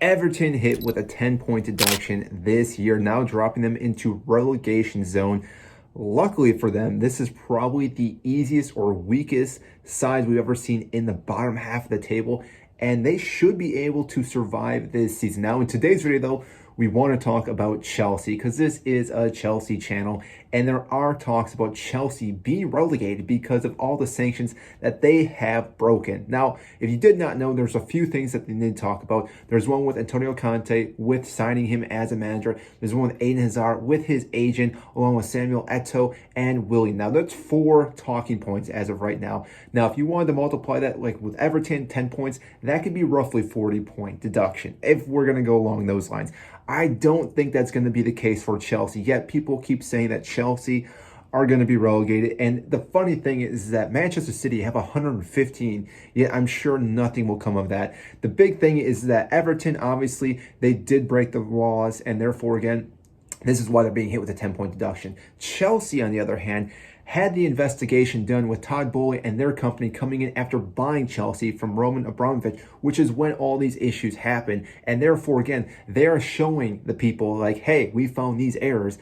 Everton hit with a 10-point deduction this year, now dropping them into relegation zone. Luckily for them, this is probably the easiest or weakest side we've ever seen in the bottom half of the table, and they should be able to survive this season. Now, in today's video, though, we want to talk about Chelsea because this is a Chelsea channel, and there are talks about Chelsea being relegated because of all the sanctions that they have broken. Now, if you did not know, there's a few things that they need to talk about. There's one with Antonio Conte, with signing him as a manager. There's one with Eden Hazard, with his agent, along with Samuel Eto'o and Willian. Now, that's 4 talking points as of right now. Now, if you wanted to multiply that, like with Everton, 10 points, that could be roughly 40-point deduction, if we're going to go along those lines. I don't think that's going to be the case for Chelsea, yet people keep saying that Chelsea are going to be relegated. And the funny thing is that Manchester City have 115, yet I'm sure nothing will come of that. The big thing is that Everton, obviously, they did break the laws, and therefore, again, this is why they're being hit with a 10-point deduction. Chelsea, on the other hand, had the investigation done with Todd Boehly and their company coming in after buying Chelsea from Roman Abramovich, which is when all these issues happen. And therefore, again, they are showing the people like, hey, we found these errors.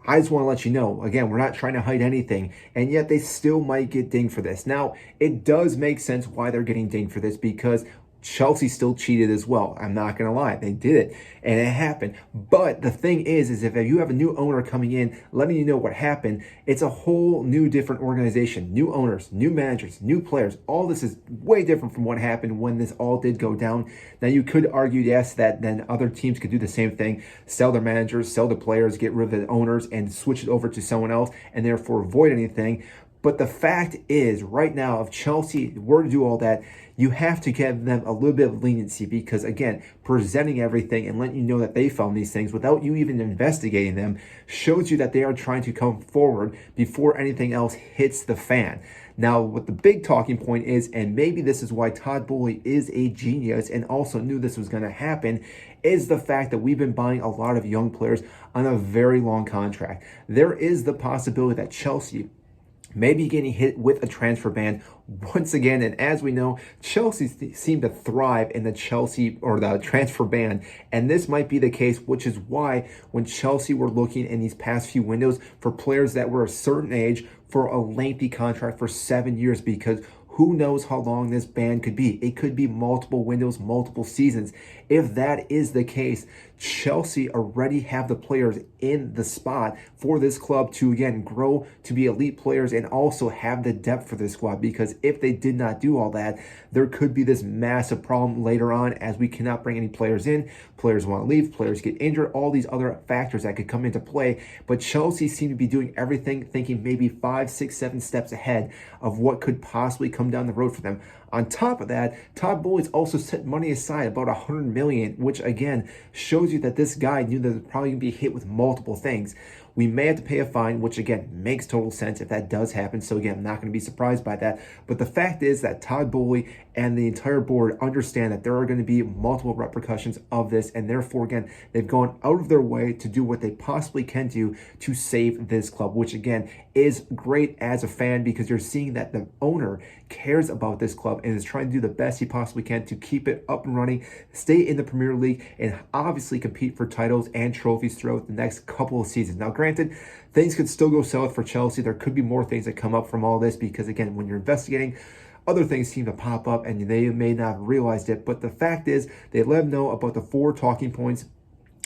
I just want to let you know, again, we're not trying to hide anything, and yet they still might get dinged for this. Now, it does make sense why they're getting dinged for this, because Chelsea still cheated as well. I'm not going to lie. They did it, and it happened. But the thing is if you have a new owner coming in, letting you know what happened, it's a whole new different organization, new owners, new managers, new players. All this is way different from what happened when this all did go down. Now, you could argue, yes, that then other teams could do the same thing, sell their managers, sell the players, get rid of the owners, and switch it over to someone else, and therefore avoid anything. But the fact is, right now, if Chelsea were to do all that, you have to give them a little bit of leniency because, again, presenting everything and letting you know that they found these things without you even investigating them shows you that they are trying to come forward before anything else hits the fan. Now, what the big talking point is, and maybe this is why Todd Boehly is a genius and also knew this was going to happen, is the fact that we've been buying a lot of young players on a very long contract. There is the possibility that Chelsea maybe getting hit with a transfer ban once again. And as we know, Chelsea seem to thrive in the Chelsea or the transfer ban. And this might be the case, which is why when Chelsea were looking in these past few windows for players that were a certain age for a lengthy contract for 7 years, because who knows how long this ban could be? It could be multiple windows, multiple seasons. If that is the case, Chelsea already have the players in the spot for this club to, again, grow to be elite players and also have the depth for this squad. Because if they did not do all that, there could be this massive problem later on as we cannot bring any players in. Players want to leave, players get injured, all these other factors that could come into play. But Chelsea seem to be doing everything, thinking maybe 5, 6, 7 steps ahead of what could possibly come down the road for them. On top of that, Todd Boehly's also set money aside, about $100 million, which again shows you that this guy knew that they'd probably be hit with multiple things. We may have to pay a fine, which again makes total sense if that does happen. So again, I'm not going to be surprised by that. But the fact is that Todd Boehly and the entire board understand that there are going to be multiple repercussions of this, and therefore, again, they've gone out of their way to do what they possibly can do to save this club, which again is great as a fan because you're seeing that the owner cares about this club and is trying to do the best he possibly can to keep it up and running, stay in the Premier League, and obviously compete for titles and trophies throughout the next couple of seasons. Now, granted, things could still go south for Chelsea. There could be more things that come up from all this because, again, when you're investigating, other things seem to pop up and they may not have realized it. But the fact is, they let them know about the 4 talking points.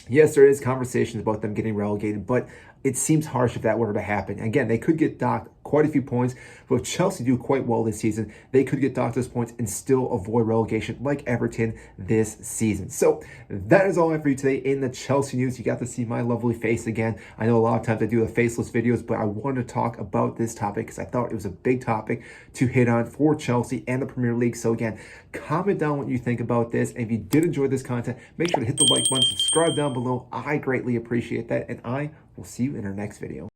Yes, there is conversations about them getting relegated, but it seems harsh if that were to happen. Again, they could get docked quite a few points, but if Chelsea do quite well this season, they could get docked those points and still avoid relegation like Everton this season. So that is all I have for you today in the Chelsea news. You got to see my lovely face again. I know a lot of times I do the faceless videos, but I wanted to talk about this topic because I thought it was a big topic to hit on for Chelsea and the Premier League. So again, comment down what you think about this. And if you did enjoy this content, make sure to hit the like button, subscribe down below. I greatly appreciate that, and I will see you in our next video.